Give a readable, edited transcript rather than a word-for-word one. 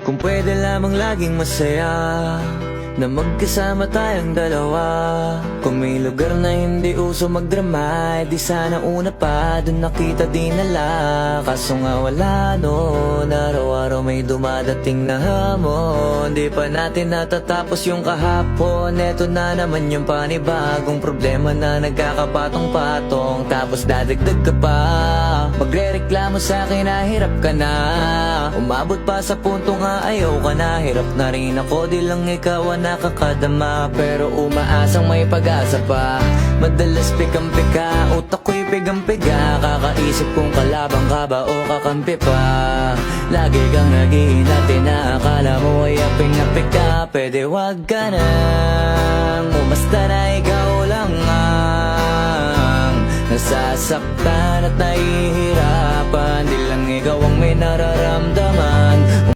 Kung pwede lamang laging masaya na magkasama tayong dalawa. Kung may lugar na hindi uso magdrama, di sana una pa dun nakita dinala. Kaso nga wala no, araw-araw may dumadating na hamon. Di pa natin natatapos yung kahapon. Eto na naman yung panibagong problema na nagkakapatong-patong. Tapos dadagdag ka pa, magre-reklamo sa'kin na hirap ka na. Umabot pa sa punto nga ayaw ka na. Hirap na rin ako, di lang ikaw ang nakakadama. Pero umaasang may pag-asa pa. Madalas pikam-pika, utak ko'y pigang-piga. Kakaisip kung kalabang ka ba o kakampi pa. Lagi kang nag-iinati na akala mo ay aping-apik ka. Pwede wag ka nang umasta na ikaw lang ang nasasaktan at nahihirapan. Di lang ikaw ang may nararamdaman.